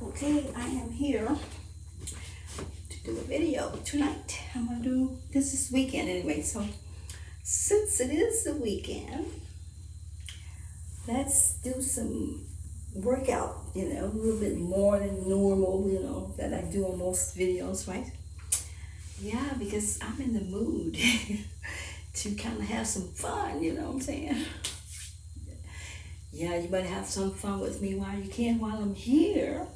Okay, I am here to do a video tonight. I'm gonna do this weekend anyway. So since it is the weekend, let's do some workout. A little bit more than normal. That I do on most videos, right? Yeah, because I'm in the mood to kind of have some fun. You know what I'm saying? Yeah, you better have some fun with me while you can, while I'm here.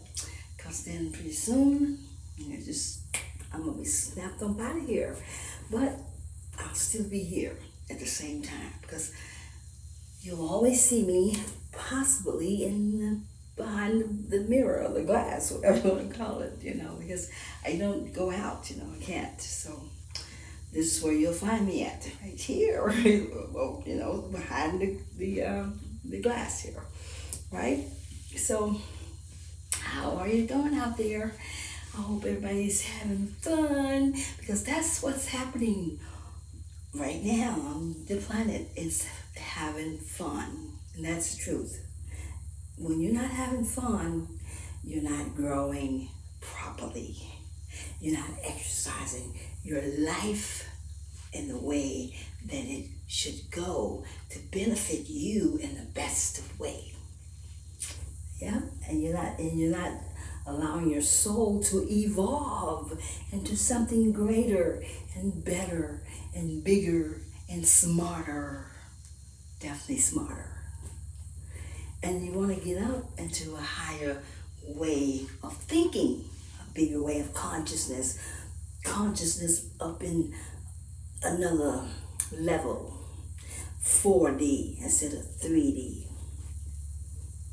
Because then pretty soon, I'm going to be snapped up out of here. But I'll still be here at the same time. Because you'll always see me possibly behind the mirror or the glass, whatever you want to call it, because I don't go out, I can't. So this is where you'll find me at, right here, well, behind the glass here, right? So how are you doing out there? I hope everybody's having fun, because that's what's happening right now on the planet, is having fun. And that's the truth. When you're not having fun, you're not growing properly. You're not exercising your life in the way that it should go to benefit you in the best of way. Yeah, and you're not allowing your soul to evolve into something greater and better and bigger and smarter. Definitely smarter. And you want to get up into a higher way of thinking, a bigger way of consciousness up in another level, 4D instead of 3D.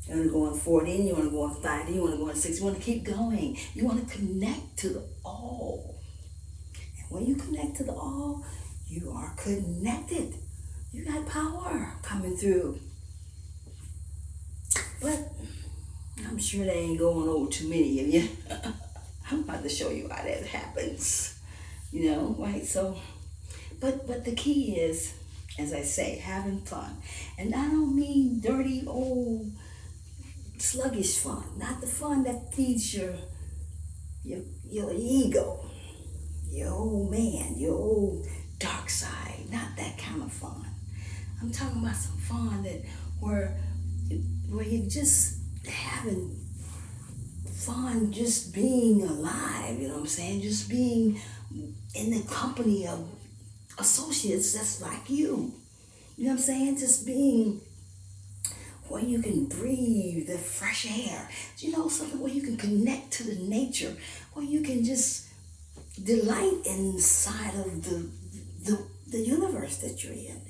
You want to go on 4D, you want to go on 5D, you want to go on 6D, you want to keep going. You want to connect to the all. And when you connect to the all, you are connected. You got power coming through. But I'm sure they ain't going over too many of you. I'm about to show you how that happens. Right? So, but the key is, as I say, having fun. And I don't mean dirty, old, sluggish fun. Not the fun that feeds your ego, your old man, your old dark side. Not that kind of fun. I'm talking about some fun where you're just having fun, just being alive, you know what I'm saying? Just being in the company of associates that's like you. You know what I'm saying? Just being where you can breathe the fresh air. Something where you can connect to the nature, where you can just delight inside of the universe that you're in.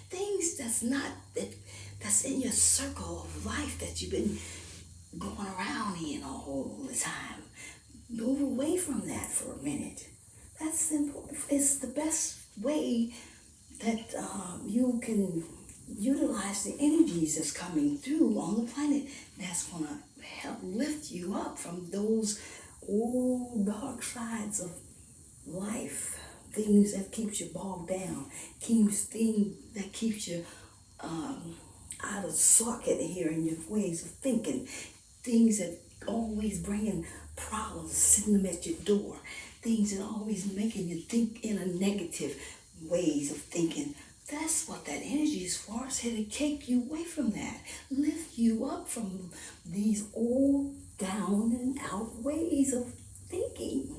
Things that's in your circle of life that you've been going around in all the time. Move away from that for a minute. That's simple. It's the best way that you can utilize the energies that's coming through on the planet, that's going to help lift you up from those old dark sides of life, things that keeps you bogged down, things that keeps you out of socket here in your ways of thinking, things that always bringing problems, sitting them at your door, things that always making you think in a negative ways of thinking. That's what that energy is for. It's here to take you away from that, lift you up from these old down and out ways of thinking,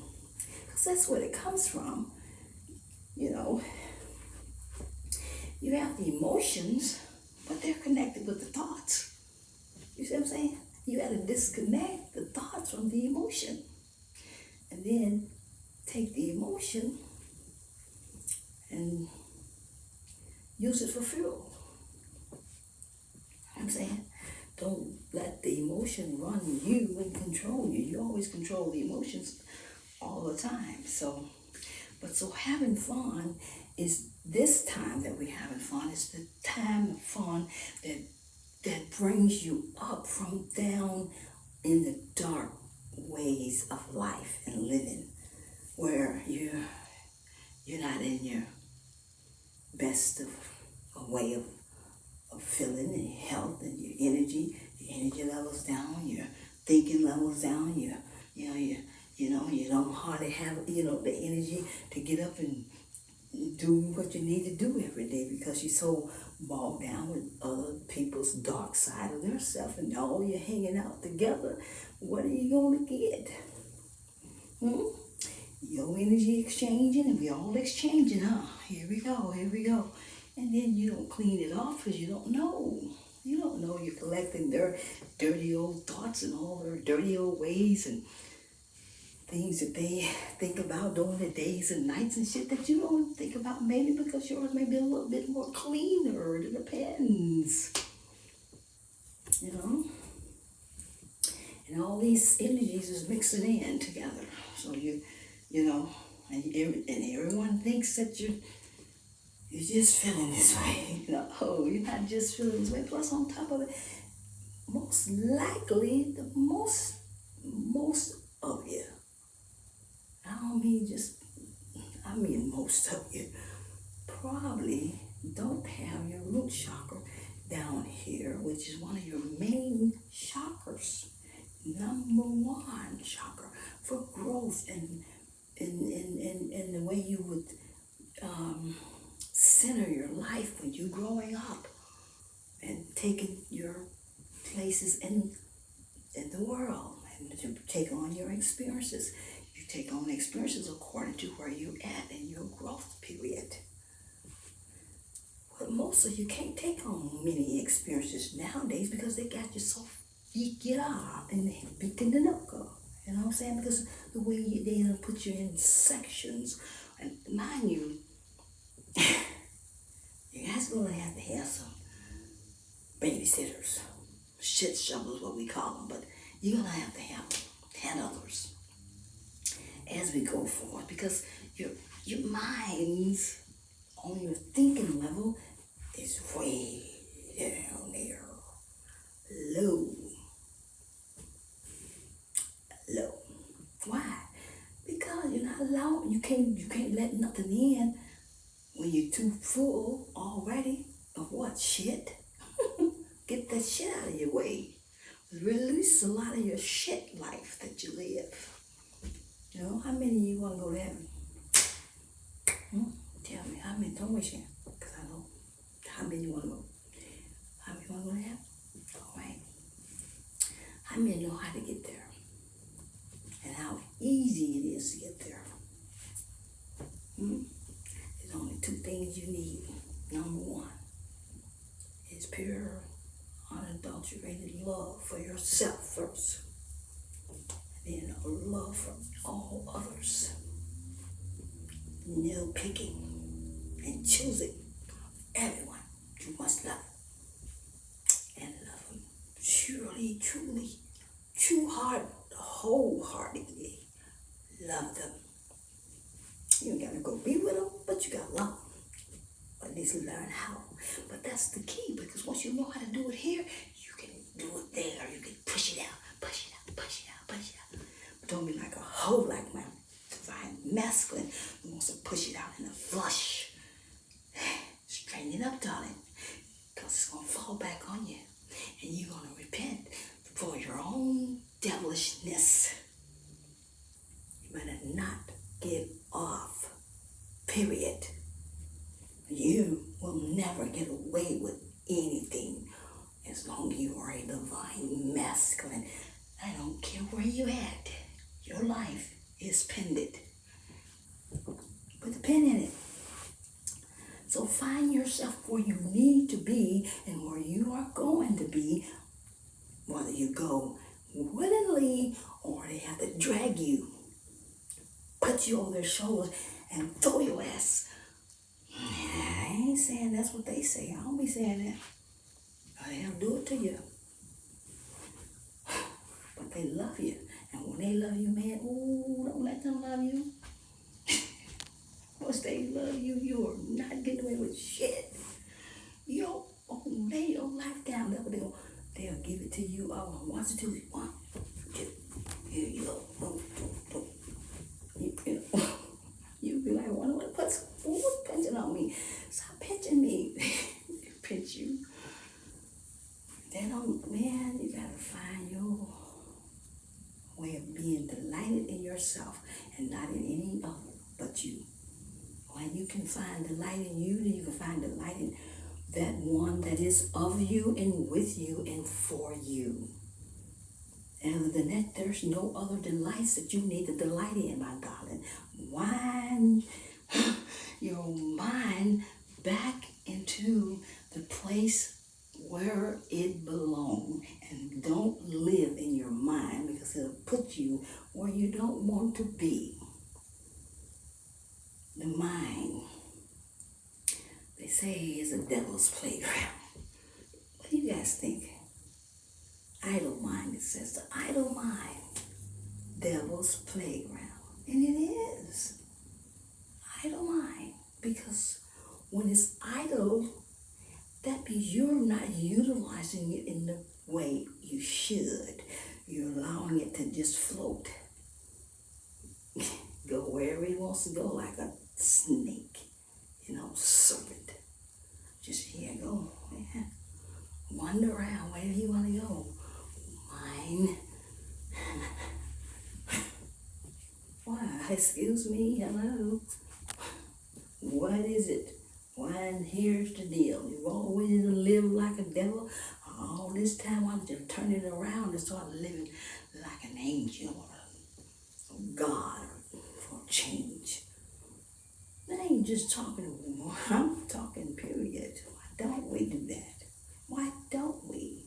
because that's where it comes from. You have the emotions, but they're connected with the thoughts. You see what I'm saying? You got to disconnect the thoughts from the emotion, and then take the emotion and use it for fuel. I'm saying, don't let the emotion run you and control you. You always control the emotions all the time. So having fun is this time that we're having fun. It's the time of fun that brings you up from down in the dark ways of life and living, where you're not in your best of a way of feeling and your health and your energy levels down, your thinking levels down. You don't hardly have, the energy to get up and do what you need to do every day because you're so bogged down with other people's dark side of their self and all you're hanging out together. What are you going to get? Your energy exchanging and we all exchanging, huh? Here we go, here we go. And then you don't clean it off because you don't know. You don't know you're collecting their dirty old thoughts and all their dirty old ways and things that they think about during the days and nights and shit that you don't think about maybe because yours may be a little bit more cleaner. It depends. And all these energies is mixing in together. So and everyone thinks that you're just feeling this way. You're not just feeling this way. Plus on top of it, most likely most of you, I mean most of you probably don't have your root chakra down here, which is one of your main chakras. Number one chakra for growth and the way you would center your life when you're growing up and taking your places in the world and to take on your experiences. You take on experiences according to where you're at in your growth period. But most of you can't take on many experiences nowadays because they got you so freaked out and beaten the knuckle. You know what I'm saying? Because the way they put you in sections. And mind you, you guys gonna have to have some babysitters. Shit shovels, what we call them. But you're gonna have to have handlers as we go forward because your minds on your thinking level is way down there. Low. Why? Because you're not allowed, you can't let nothing in when you're too full already of what? Shit. Get that shit out of your way. Release a lot of your shit life that you live. How many of you want to go to heaven? Tell me, how many? Don't raise your hand, because I know. How many you want to go? How many want to go to heaven? All right. How many know how to get there? And how easy it is to get there? There's only two things you need. Number one is pure, unadulterated love for yourself first. And then a love for all others. No picking and choosing. Everyone, you must love and love them surely, truly, true heart, wholeheartedly love them. You ain't gotta go be with them, but you gotta love them. Or at least learn how. But that's the key, because once you know how to do it here, you can do it there. You can push it out, push it out, push it out, push it out. But don't be like a hoe like my divine masculine who wants to push it out in a flush. Straighten it up, darling, because it's going to fall back on you. And you're going to repent for your own devilishness. You better not get off, period. You will never get away with anything as long as you are a divine masculine. I don't care where you're at. Your life is pendant. Put the pin in it. So find yourself where you need to be and where you are going to be, whether you go willingly or they have to drag you, put you on their shoulders and throw your ass. I ain't saying that's what they say. I don't be saying that. They'll do it to you. But they love you. And when they love you, man, ooh, don't let them love you. Once they love you, you are not getting away with shit. You don't lay your life down. They'll give it to you. Oh, once it to 1, 2. Here you go. Boom, boom, boom. You be like, what? Who's pinching on me? Stop pinching me. Pinch you. Man, you gotta find your you can find the light in you, then you can find the light in that one that is of you and with you and for you. And other than that, there's no other delights that you need to delight in, my darling. Wind your mind back into the place where it belongs, and don't live in your mind, because it'll put you where you don't want to be. The mind, they say, is a devil's playground. What do you guys think? Idle mind, it says, the idle mind, devil's playground. And it is idle mind, because when it's idle, that means you're not utilizing it in the way you should. You're allowing it to just float, go wherever it wants to go, like a snake, serpent. Just here, go, yeah. Wander around wherever you want to go. Mine. Why? Excuse me, hello. What is it? Why, and here's the deal. You've always lived like a devil. All this time, I'm just turning around and start living like an angel or a God for change. I ain't just talking, I'm talking period. Why don't we do that? Why don't we?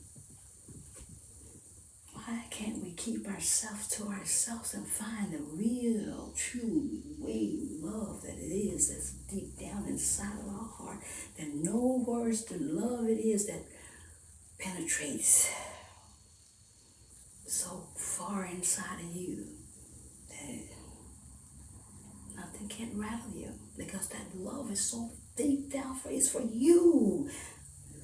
Why can't we keep ourselves to ourselves and find the real, true way love that it is, that's deep down inside of our heart, that no words to love it is, that penetrates so far inside of you that nothing can rattle you, because that love is so deep down for it's for you.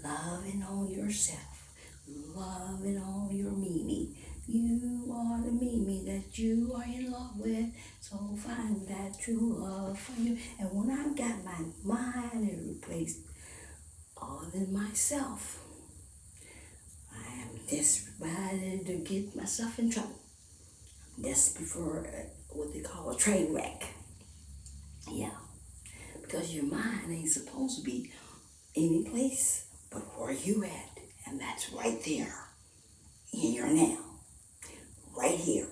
Loving on yourself, loving on your Mimi. You are the Mimi that you are in love with, so find that true love for you. And when I've got my mind replaced all in myself, I am desperate to get myself in trouble. Desperate for what they call a train wreck. Yeah, because your mind ain't supposed to be any place but where you at, and that's right there in your now, right here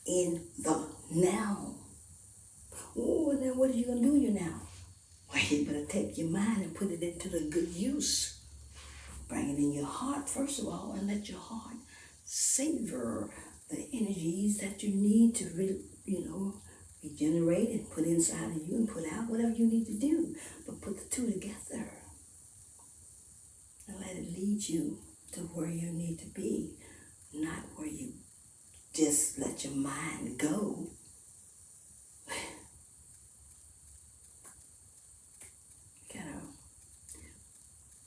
in the now. Oh, then what are you gonna do in your now? Well, you better take your mind and put it into the good use. Bring it in your heart first of all, and let your heart savor the energies that you need to regenerate and put inside of you and put out whatever you need to do. But put the two together and let it lead you to where you need to be, not where you just let your mind go. You gotta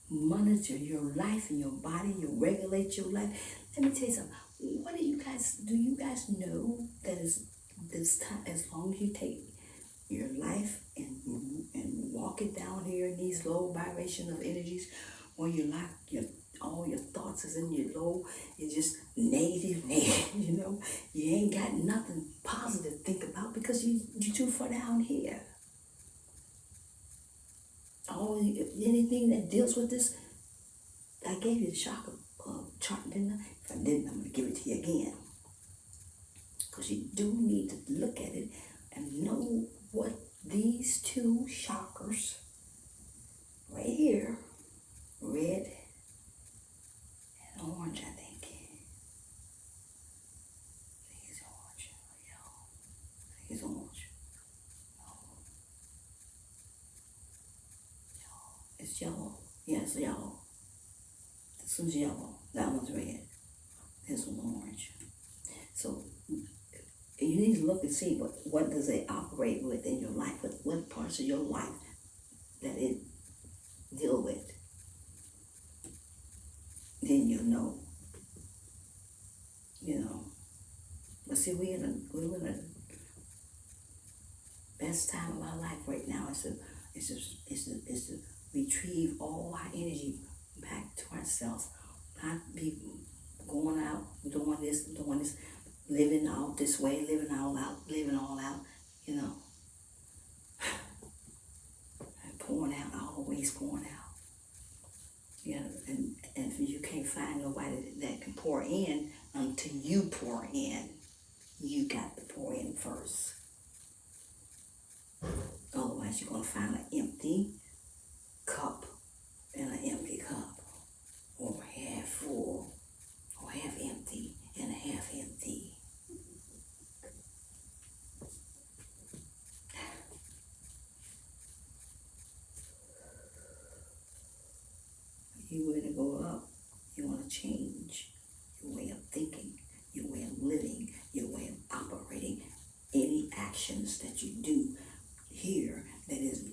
monitor your life and your body, you regulate your life. Let me tell you something. Do you guys know that is this time, as long as you take your life and walk it down here in these low vibration of energies, where you like all your thoughts is in your low, you're just negative, you ain't got nothing positive to think about because you're too far down here. Anything that deals with this, I gave you the chakra chart, didn't I? If I didn't, I'm going to give it to you again. Because you do need to look at it and know what these two chakras right here, red and orange, I think. I think it's orange. Yellow. I think it's orange. No. Yellow. It's yellow. Yeah, it's yellow. This one's yellow. That one's red. This one's orange. So you need to look and see what does it operate with in your life, what parts of your life that it deal with. Then you'll know. But see, we're in a best time of our life right now. It's to retrieve all our energy back to ourselves, not be going out doing this, living out this way, living all out, nobody that can pour in until you pour in. You got to pour in first. Otherwise, you're going to find an empty cup and an empty cup, or half full, or half empty and half empty. You want to go up, you want to change your way of thinking, your way of living, your way of operating. Any actions that you do here that is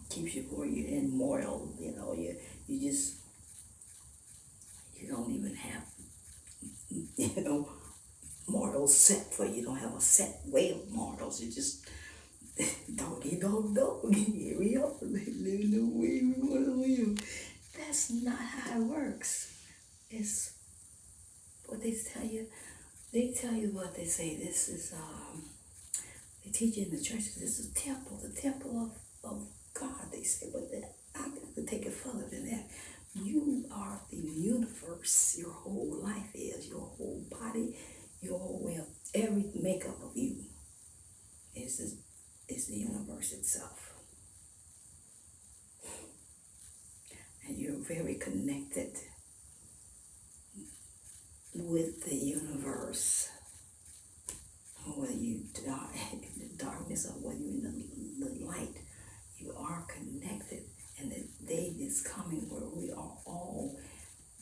keeps you where you're immoral, you know, you don't even have, you know, morals set for you. You don't have a set way of morals. You just doggy dog dog. Here we are, living the way we want to live. That's not how it works. It's what they tell you. They tell you what they say. This is they teach you in the churches. This is the temple of God. They say, but I got to take it further than that. You are the universe. Your whole life is your whole body. Your whole way of every makeup of you is the universe itself. And you're very connected with the universe. Whether you are in the darkness or whether you're in the light, you are connected. And the day is coming where we are all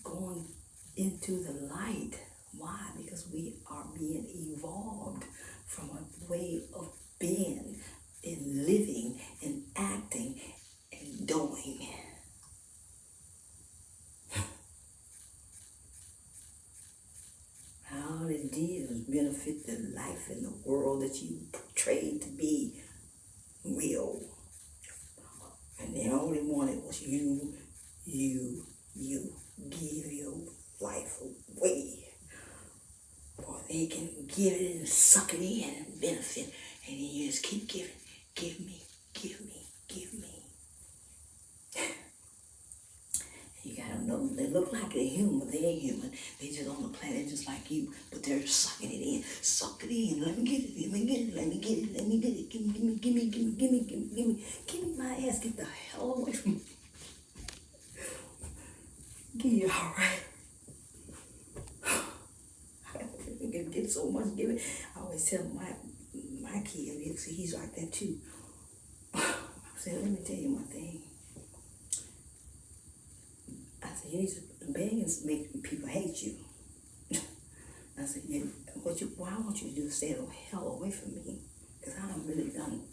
going into the light. Why? Because we are being evolved from a way of being and living and acting and doing. All it did was benefit the life in the world that you portrayed to be real. And they only wanted was you give your life away. Or they can give it and suck it in and benefit. And then you just keep giving. Give me. You gotta know, they look like they're human, but they ain't human. They just on the planet just like you, but they're sucking it in. Suck it in. Let me get it. Give me my ass. Get the hell away from me. Give you all right. Get so much, give it. I always tell my kid, see, he's like that too. I said, let me tell you one thing. I said, you need to beg and make people hate you. I said, what I want you to do is stay the hell away from me, because I'm really done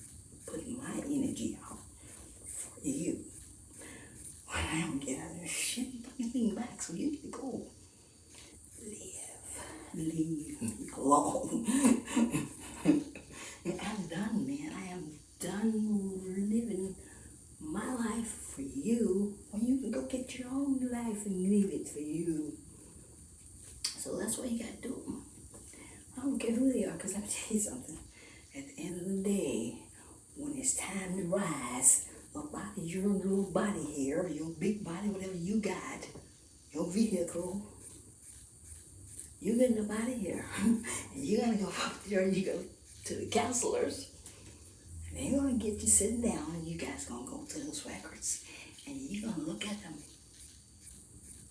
putting my energy out for you. When I don't get out of this shit, you lean back, so you need to go. Leave me alone. I'm done, man. I am done living my life for you when you can go get your own life and live it for you. So that's what you got to do. I don't care who they are, because let me tell you something. At the end of the day, when it's time to rise up out of your little body here, your big body, whatever you got, your vehicle, you getting up out of here. And you gotta go up there and you go to the counselors. And they're gonna get you sitting down, and you guys gonna go to those records. And you're gonna look at them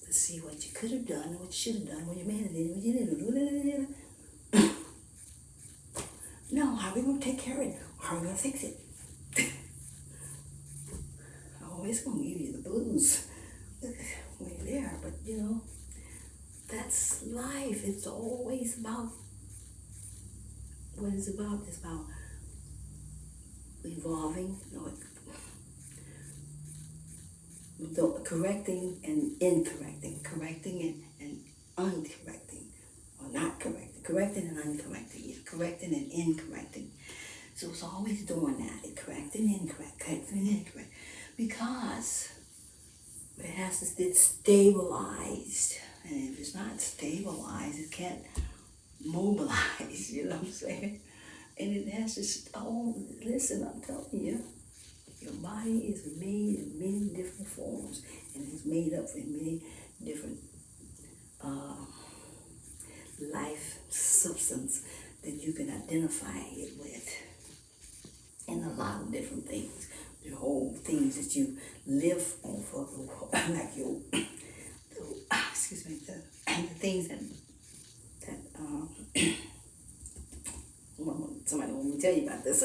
to see what you could have done, what you should have done, what you made it in, what you didn't do. No, how are we gonna take care of it? How are we gonna fix it? Always gonna give you the blues when you're there, but you know, that's life. It's always about what it's about. It's about evolving, correcting and incorrecting, correcting and uncorrecting, or not correcting, correcting and uncorrecting, correcting and incorrecting. So it's always doing that, correcting and incorrect, correcting and incorrect, because it has to get stabilized. And if it's not stabilized, it can't mobilize, you know what I'm saying? And it has this, oh, listen, I'm telling you, your body is made in many different forms, and it's made up in many different life substance that you can identify it with, and a lot of different things. The whole things that you live on for, like your, excuse me, the things that somebody want me to tell you about this.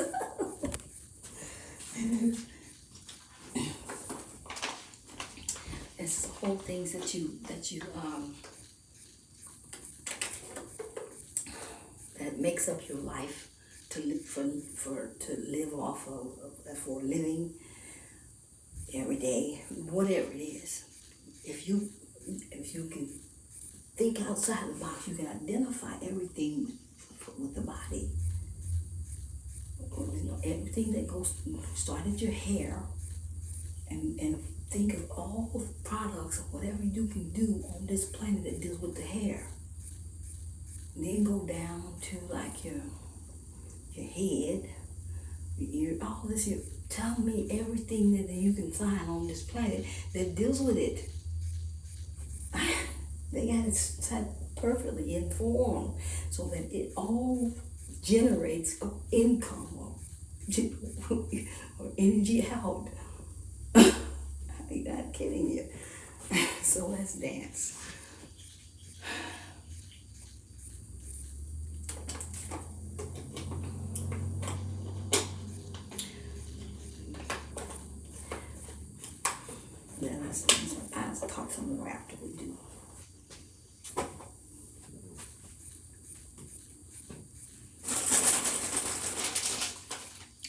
It's the whole things that you that makes up your life to live to live off of for a living every day, whatever it is. If you can think outside the box, you can identify everything with the body. You know, everything that goes, start at your hair, and think of all the products or whatever you can do on this planet that deals with the hair. And then go down to like your head, your ear, all this here. Tell me everything that you can find on this planet that deals with it. They got it set perfectly informed so that it all generates income or energy out. I'm not kidding you. So let's dance. Yeah, I'll talk some more after we do.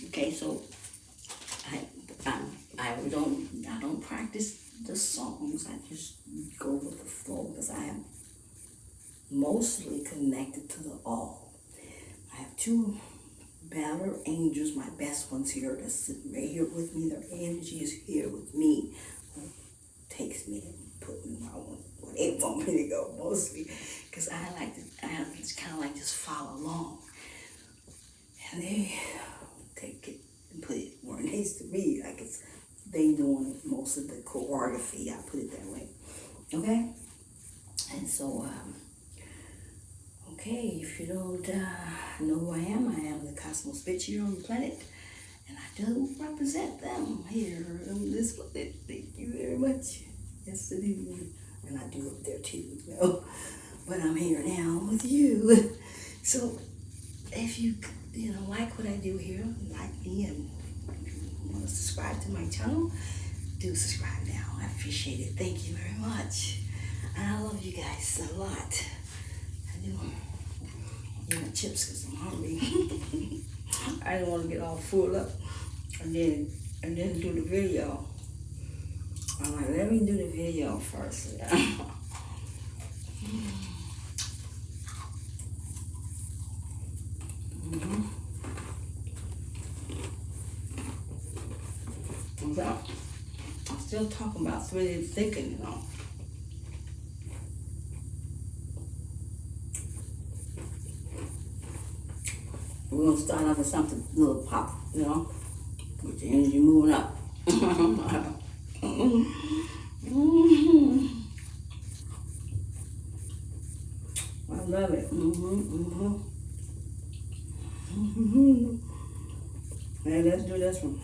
Okay, so I don't practice the songs. I just go with the flow because I am mostly connected to the all. I have two battle angels, my best ones here, that's sitting right here with me. Their energy is here with me. Takes me and put me where they want me to go mostly, because I just kind of like just follow along, and they take it and put it where it needs to be, like it's they doing most of the choreography. I put it that way, okay? And so, okay, if you don't know who I am the Cosmos Bitch here on the planet. And I do represent them here on this planet. Thank you very much. Yes, I do. And I do up there too, you know. But I'm here now with you. So if you like what I do here, like me, and if you want to subscribe to my channel, do subscribe now. I appreciate it. Thank you very much. And I love you guys a lot. I do. Give me chips because I'm hungry. I didn't want to get all full up and then do the video. I'm like, let me do the video first. I'm still talking about 3D thinking, you know. We're going to start off with something a little pop, you know, with the energy moving up. I love it. Hey, let's do this one.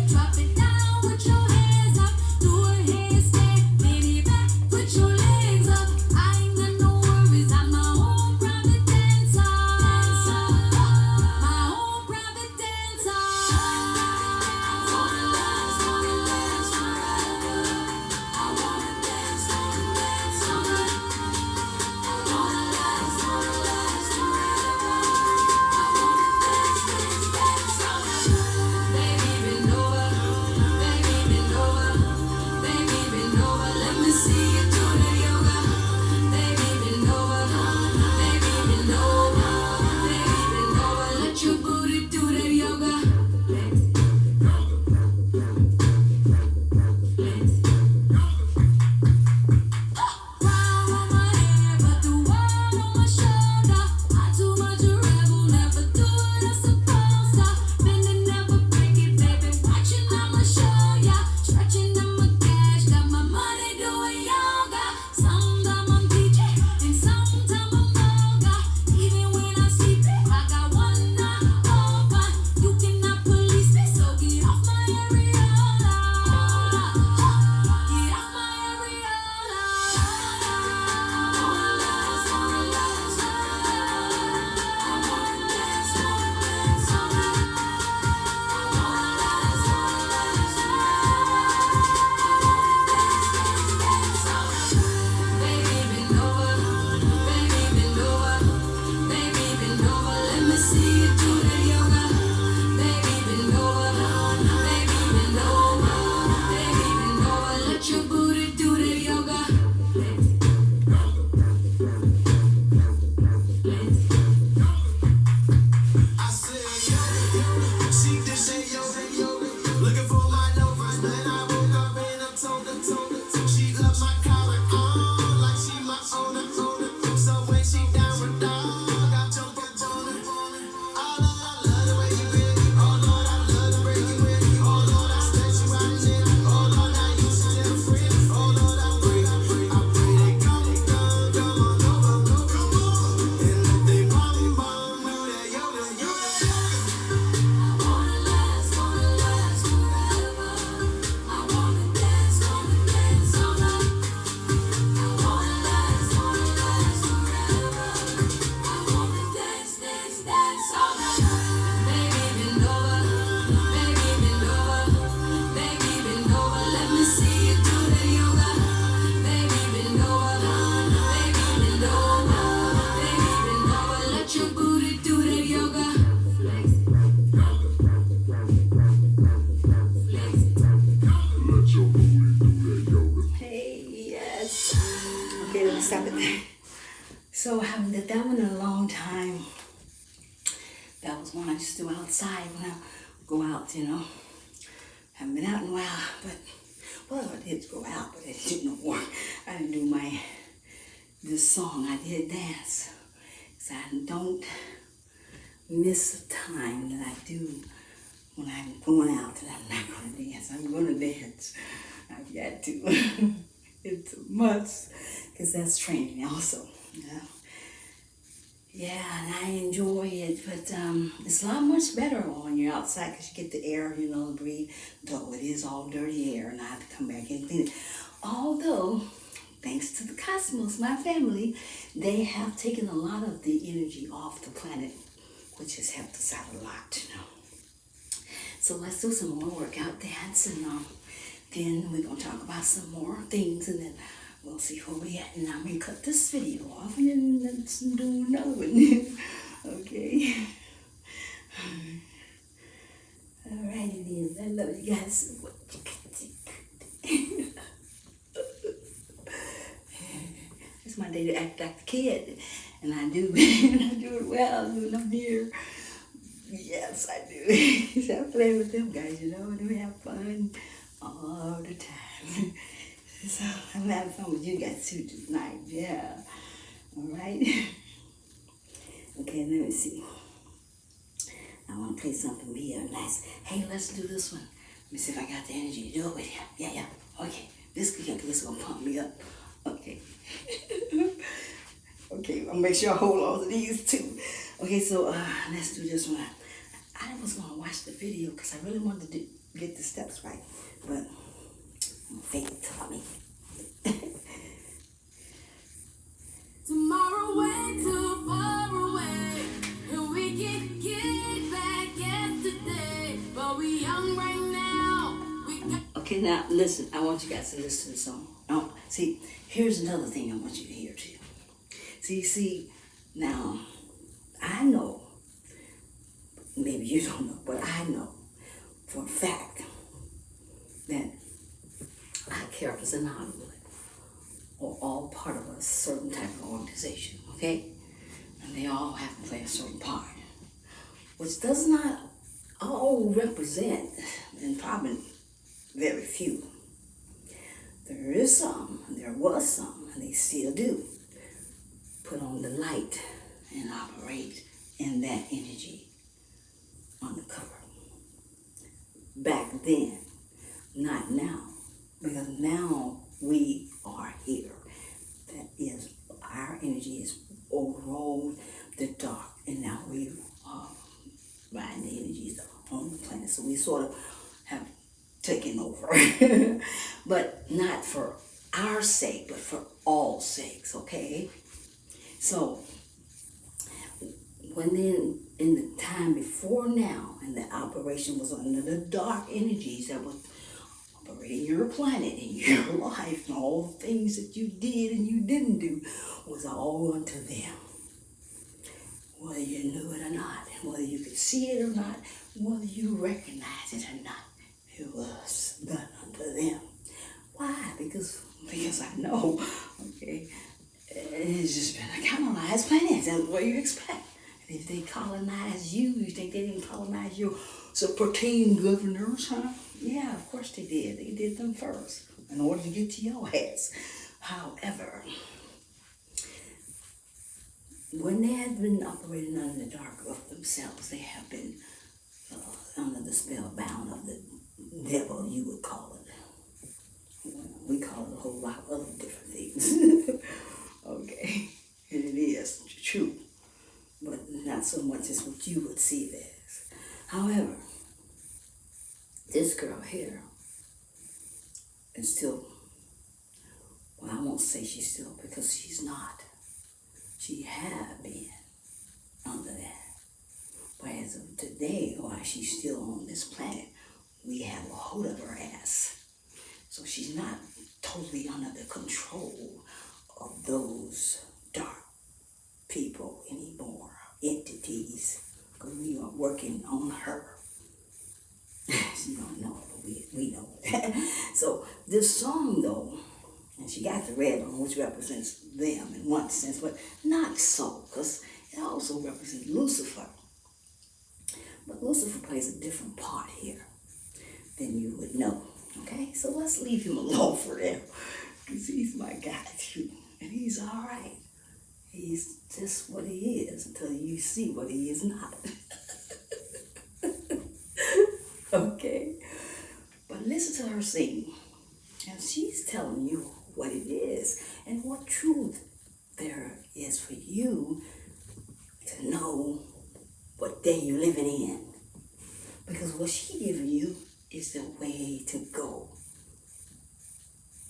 Drop it down. So I haven't did that one in a long time. That was one I used to do outside when I go out, you know. Haven't been out in a while, but, well, I did go out, but I didn't do no more. I didn't do this song. I did dance. So I don't miss the time that I do when I'm going out and I'm not going to dance. I'm going to dance. I've got to. It's a must, because that's training also. Yeah. Yeah, and I enjoy it, but it's a lot much better when you're outside because you get the air, you know, to breathe, though it is all dirty air and I have to come back and clean it. Although, thanks to the cosmos, my family, they have taken a lot of the energy off the planet, which has helped us out a lot, you know. So let's do some more workout dance, and then we're going to talk about some more things, and then we'll see where we at. And I'm going to cut this video off, and then let's do another one. Okay. Alrighty then. I love you guys. It's my day to act like a kid, and I do. And I do it well when I'm here. Yes, I do. So I play with them guys, you know, and we have fun all the time. So I'm having fun with you guys too tonight. Yeah. All right. Okay, let me see. I want to play something real nice. Hey, let's do this one. Let me see if I got the energy to do it with you. Yeah. Okay. This is gonna pump me up. Okay. Okay, I'll make sure I hold on to these too. Okay, so let's do this one. I was gonna watch the video because I really wanted to get the steps right, but I'm gonna fake it till I make it. Tomorrow way too far away, and we can get back yesterday, but we young right now. Okay, now listen. I want you guys to listen to the song. See, here's another thing I want you to hear too. See, now I know. Maybe you don't know, but I know for a fact that our characters in Hollywood are all part of a certain type of organization, okay? And they all have to play a certain part, which does not all represent, and probably very few. There is some, and there was some, and they still do, put on the light and operate in that energy on the cover. Back then, not now, because now we are here. That is, our energy is overall the dark, and now we are riding the energies on the planet. So we sort of have taken over, but not for our sake, but for all sakes, okay? So when in the time before now, and the operation was under the dark energies that was operating your planet and your life, and all the things that you did and you didn't do was all unto them. Whether you knew it or not, whether you could see it or not, whether you recognize it or not, it was done unto them. Why? Because I know, okay? It's just been a colonized planet. That's what you expect. And if they colonize you, you think they didn't colonize your Supreme governors, huh? Yeah, of course they did. They did them first in order to get to your ass. However, when they have been operating under the dark of themselves, they have been under the spell bound of the devil, you would call it. We call it a whole lot of other different things. Okay, and it is true, but not so much as what you would see it as. However, this girl here is still, well, I won't say she's still, because she's not. She had been under that. But as of today, while she's still on this planet, we have a hold of her ass. So she's not totally under the control of those dark people anymore, entities, because we are working on her. She don't know it, but we know it. So this song, though, And she got the red on, which represents them in one sense, but not so, because it also represents Lucifer. But Lucifer plays a different part here than you would know. Okay, so let's leave him alone for now, because he's my guy too, and he's all right. He's just what he is until you see what he is not. Okay, but listen to her sing, and she's telling you what it is and what truth there is for you to know what day you're living in. Because what she giving you is the way to go.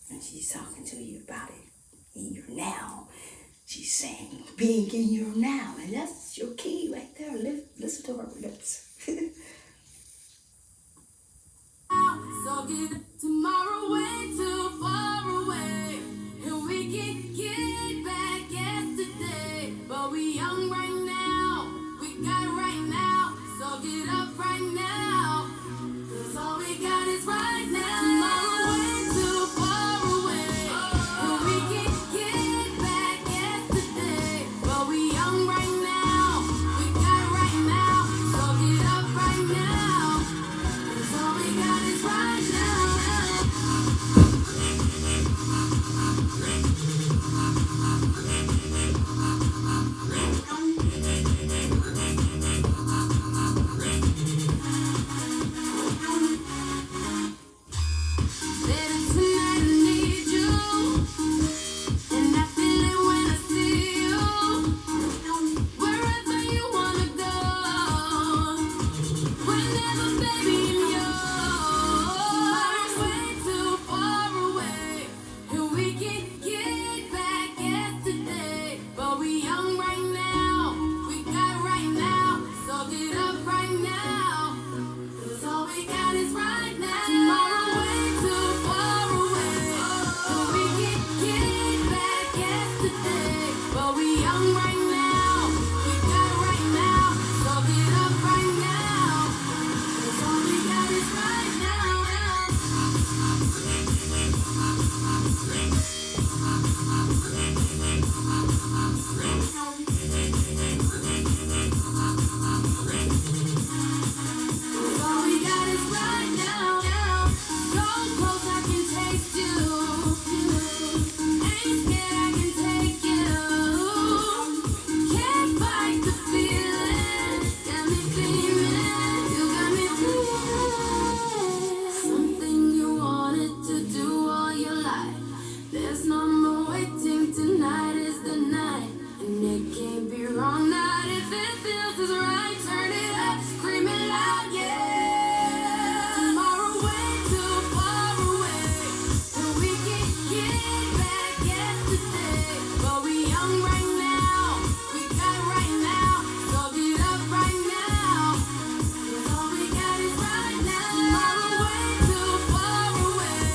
And she's talking to you about it in your now. She's saying, being in your now. And that's your key right there. Listen to her lips. So get tomorrow way too far away, and we can get back yesterday. But we young right now, we got right now. So get up right now, 'cause all we got is right now. Tomorrow way too far away, and we can get back yesterday. But we young right now, we got right now. So get up right now, 'cause all we got is right now. Baby, tonight I need you, and I feel it when I see you. Wherever you wanna go, whenever, baby, I'm yours. Way too far away, and we can get back yesterday. But we young right now, we got right now. So get up right now, 'cause all we got is right now. Tomorrow way too far away, and we can get back yesterday. But we young right now, we got right now. So get up right now, 'cause all we got is right now. All we got is right now. So close I can taste you. Ain't scared I can take you. Can't fight the feeling. Got me feeling. You got me feeling. Something you wanted to do all your life. There's no more waiting. Tonight is the night, and it can't be wrong. Not if it feels as right. Turn it up, scream it loud, yeah. Tomorrow way too far away, and we can get back yesterday. But we young right now, we got right now. So get up right now, 'cause all we got is right now. Tomorrow way too far away,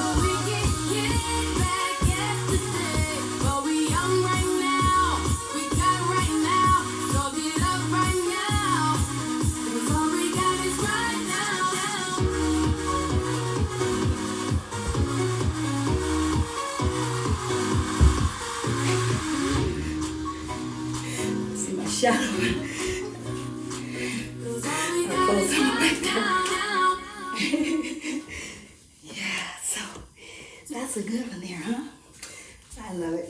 and we can get back yesterday. But we young right now, we got right now. So get up right now, 'cause all we got is right now. See my shadow. 'Cause all we Her got clothes is on right right there. now. Yeah, so that's a good one there, huh? I love it.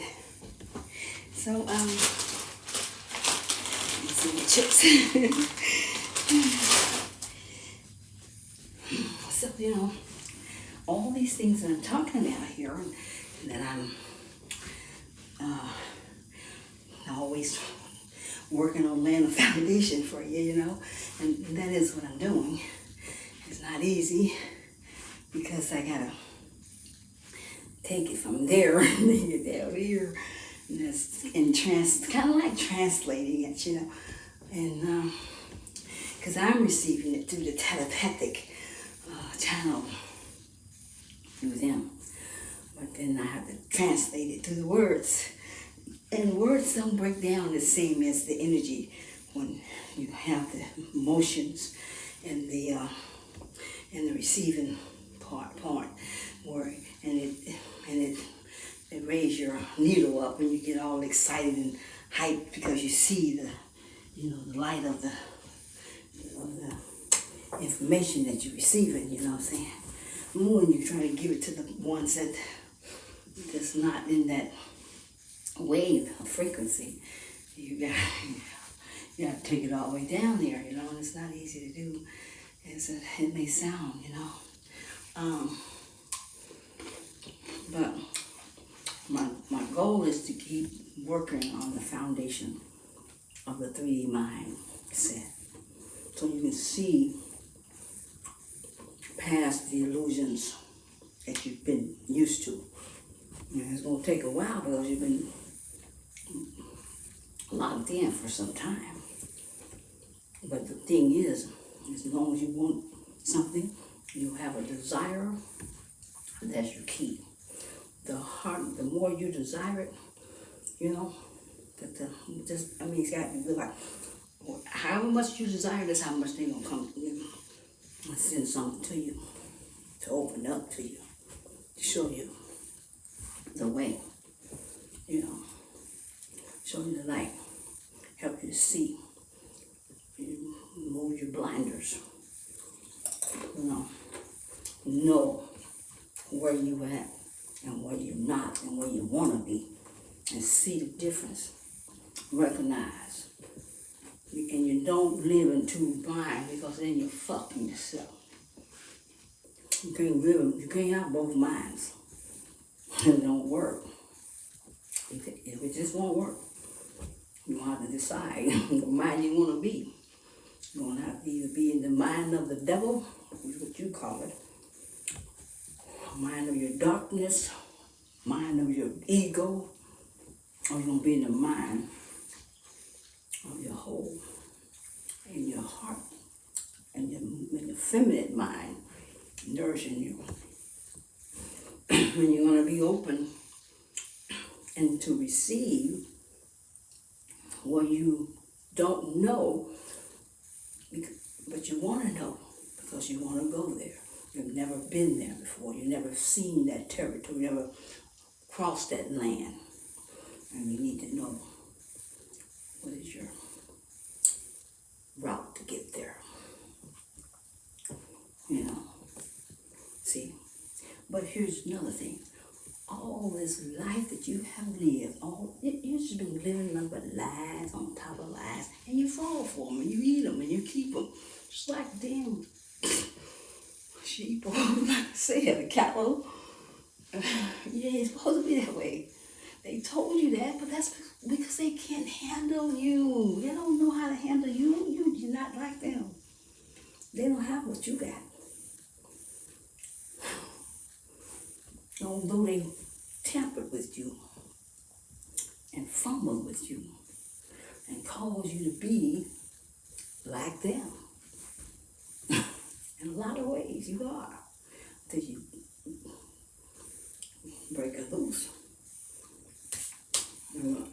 So, let's see the chips. So, all these things that I'm talking about here, and that I'm always working on laying a foundation for you, and that is what I'm doing. It's not easy because I gotta take it from there and bring it down here, and kind of like translating it, and because I'm receiving it through the telepathic channel through them, but then I have to translate it through the words, and words don't break down the same as the energy when you have the emotions and the receiving part. worry, and it raises your needle up, and you get all excited and hyped because you see the light of the information that you're receiving. You know what I'm saying? More when you try to give it to the ones that's not in that wave of frequency. You gotta take it all the way down there, you know, and it's not easy to do as it may sound, you know. But my goal is to keep working on the foundation of the 3D mindset, so you can see past the illusions that you've been used to. And it's going to take a while because you've been locked in for some time. But the thing is, as long as you want something, you have a desire, that's your key. The more you desire it, you know, it's got to be like, however much you desire, that's how much they're going to come and send something to you, to open up to you, to show you the way, you know, show you the light, help you to see, you move your blinders, you know where you at and where you're not and where you want to be, and see the difference, recognize. And you don't live in two minds, because then you're fucking yourself. You can't have both minds. It don't work. If it just won't work, you have to decide what mind you want to be. You're going to have to either be in the mind of the devil, which is what you call it, mind of your darkness, mind of your ego, or you're going to be in the mind of your whole, in your heart, and your feminine mind, nourishing you. And you're going to be open and to receive what you don't know, but you want to know, because you want to go there. You've never been there before. You've never seen that territory. You never crossed that land. And you need to know what is your route to get there. You know. See. But here's another thing. All this life that you have lived, you've just been living nothing but lies on top of lies, and you fall for them, and you eat them, and you keep them. Just like damn sheep, or like I said, a cattle. You ain't supposed to be that way. They told you that, but that's because they can't handle you. They don't know how to handle you. You're not like them. They don't have what you got. Although they tampered with you and fumbled with you and caused you to be like them. In a lot of ways, you are. Until you break it loose. You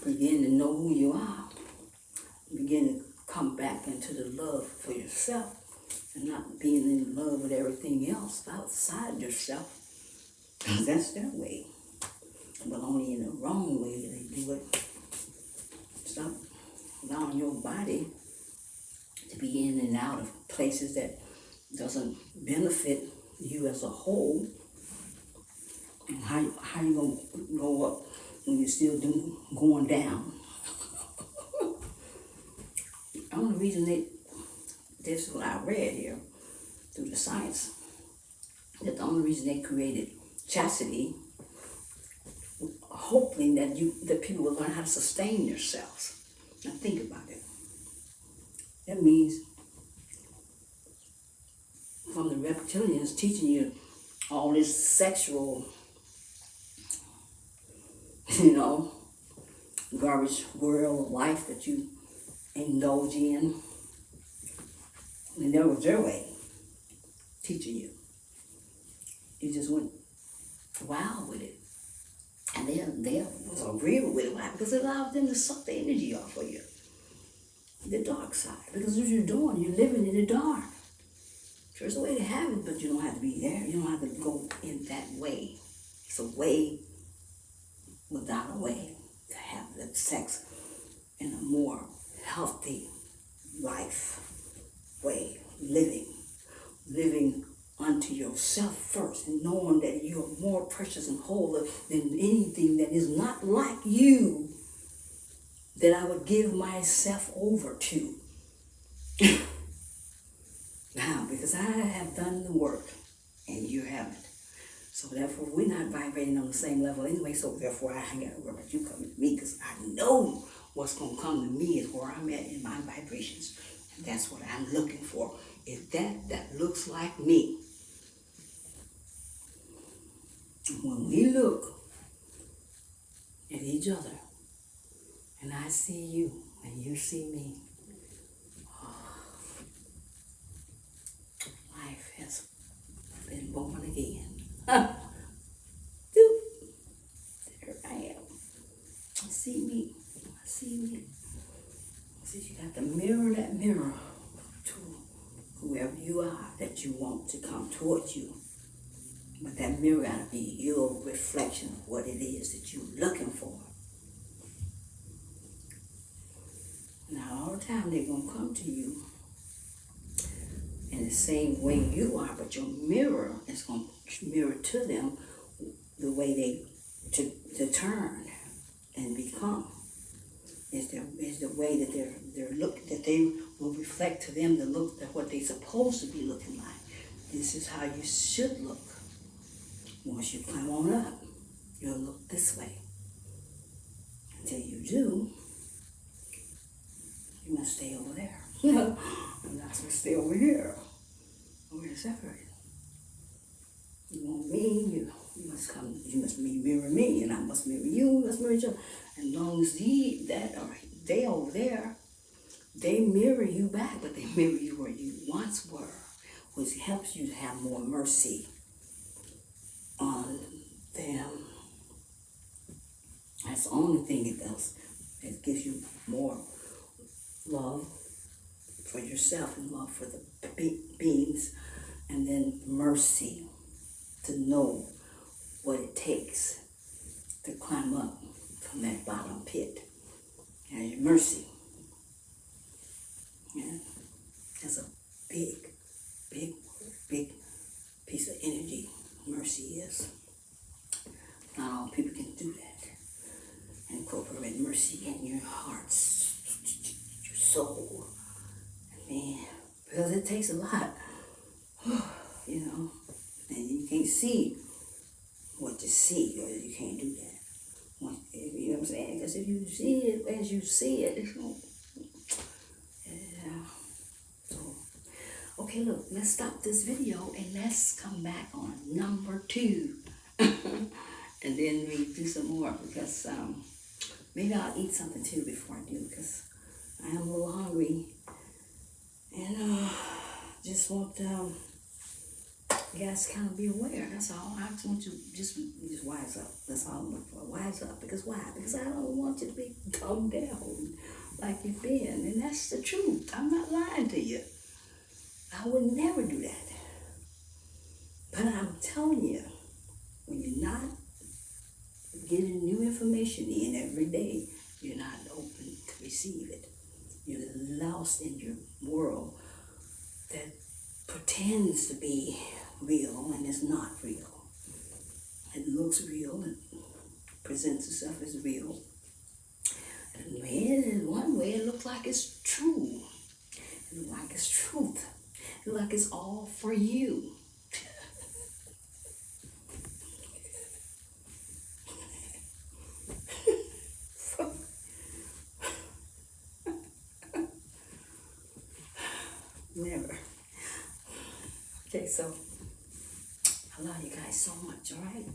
begin to know who you are. Begin to come back into the love for yourself, and not being in love with everything else outside yourself. That's their way. But only in the wrong way they do it. Stop allowing your body to be in and out of places that doesn't benefit you as a whole. And how you gonna go up when you're still going down? The only reason this is what I read here through the science, that the only reason they created chastity, hoping that people will learn how to sustain themselves. Now think about it. That means from the reptilians teaching you all this sexual, garbage world of life that you indulge in. And that was their way, teaching you. You just went wild with it. And they was agreeable with it. Why? Because it allows them to suck the energy off of you. The dark side. Because what you're doing, you're living in the dark. There's a way to have it, but you don't have to be there. You don't have to go in that way. It's a way without a way to have the sex in a more healthy life way, living unto yourself first, and knowing that you are more precious and holy than anything that is not like you that I would give myself over to. Now, because I have done the work and you haven't. So therefore, we're not vibrating on the same level anyway, so therefore I ain't got to worry about you coming to me, because I know what's going to come to me is where I'm at in my vibrations. And that's what I'm looking for, is that looks like me. When we look at each other, and I see you, and you see me, life has been born again. Dude, there I am. I see me. I see me. See, you got to mirror that mirror to whoever you are that you want to come towards you. But that mirror got to be your reflection of what it is that you're looking for. Now, all the time they're going to come to you in the same way you are, but your mirror is going to mirror to them the way they to turn and become. Is the way that they're look, that they will reflect to them the look that what they're supposed to be looking like. This is how you should look. Once you climb on up, you'll look this way. Until you do, you must stay over there. I'm not supposed to stay over here. We're separated. You want me, you must come, you must mirror me, and I must mirror you, we must mirror each other. As long as they over there, they mirror you back, but they mirror you where you once were, which helps you to have more mercy on them. That's the only thing it does. It gives you more love for yourself and love for the beings, and then mercy to know what it takes to climb up from that bottom pit. And your mercy. Yeah. That's a big piece of energy. Mercy is. Not all people can do that. Incorporate mercy in your hearts, your soul. I mean, because it takes a lot, you know, and you can't see what you see, or you can't do that. You know what I'm saying? Because if you see it as you see it, it's going to, yeah. So, okay, look, let's stop this video and let's come back on number 2. And then we do some more, because maybe I'll eat something too before I do, because I am a little hungry. And just want you guys to kind of be aware. That's all. I just want you just wise up. That's all I'm looking for. Wise up. Because why? Because I don't want you to be dumbed down like you've been. And that's the truth. I'm not lying to you. I would never do that. But I'm telling you, when you're not getting new information in every day, you're not open to receive it. You're lost in your world that pretends to be real and is not real. It looks real, it presents itself as real. And in one way it looks like it's true. It looks like it's truth. It looks like it's all for you. Never. Okay, so I love you guys so much, all right?